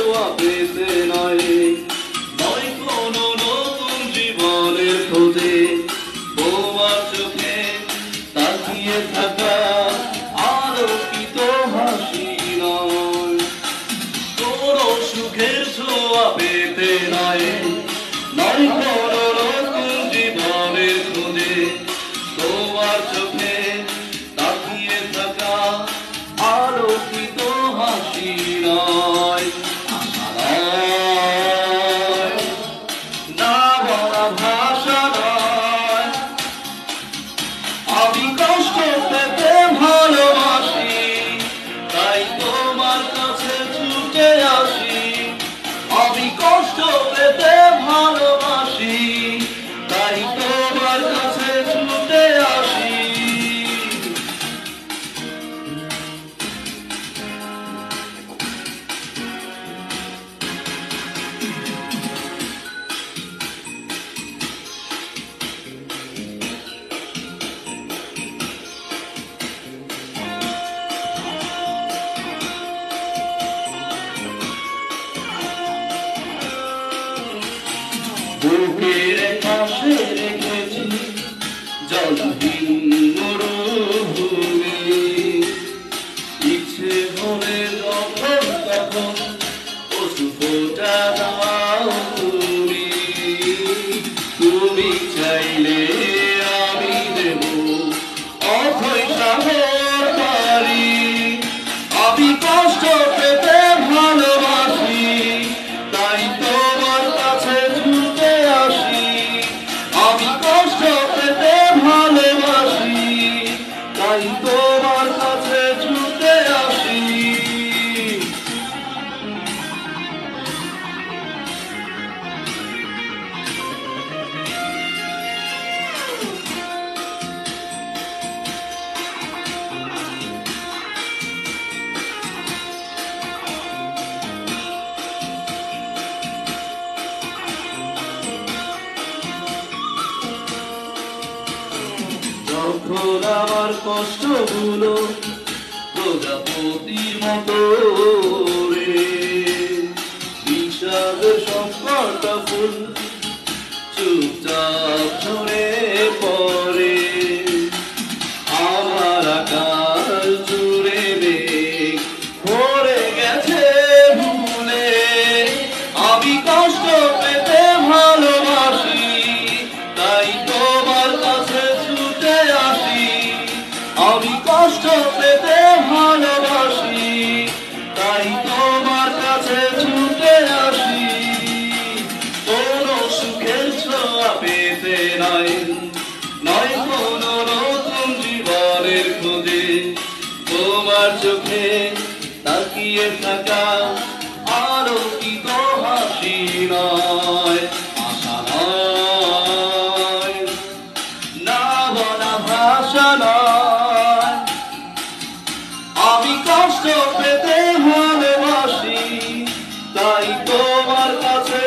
ছোঁয়া পেতে নয়, নয় কোনো নতুন জীবনের খোঁজে। তোমার চোখে তাকিয়ে থাকা আলোকিত হাসি নয়, কোনো সুখের ছোঁয়া পেতে নয়, নয় কোনো নতুন জীবনের খোঁজে। তোমার চোখে তাকিয়ে থাকা আলোকিত হাসি নয়, আশা নয়, না বলা ভাষা নয়। আমি কষ্ট পেতে ভালোবাসি, তাই তোমার কাছে ছুটে আসি। আমি কষ্ট পেতে ভালোবাসি, তাই তোমার কাছে ছুটে আসি। বুকের পাশে রেখেছি জলহীন মরুভূমি, ইচ্ছে হলে যখন তখন অশ্রু ফোঁটা দাও তুমি। তুমি চাইলে আমি দেব অথই সাগর পারি। আমি কষ্ট পেতে ভালোবাসি, তাই তোমার কাছে ছুটে আসি। আমি কষ্ট পেতে ভালোবাসি, তাই তোমার কাছে ছুটে আসি। যখন আমার কষ্টগুলো প্রজাপতির মতো রে, বিষাদের সবকটা ফুল চুপচাপ ঝরে পড়ে। আমার আকাশ জুড়ে মেঘ ভরে গেছে ভুলে। আমি কষ্ট পেতে ভালোবাসি, তাই তোমার কাছে ছুটে আসি। আমি কষ্ট পেতে ভালোবাসি, তাই তোমার কাছে ছুটে আসি। কোনো সুখের ছোঁয়া পেতে নয়, নয় কোনো নতুন জীবনের খোঁজে। তোমার চোখে তাকিয়ে থাকা আলোকিত হাসি নয়, আশা নয়, না বলা ভাষা নয়। আমি কষ্ট পেতে ভালোবাসি, তাই তোমার কাছে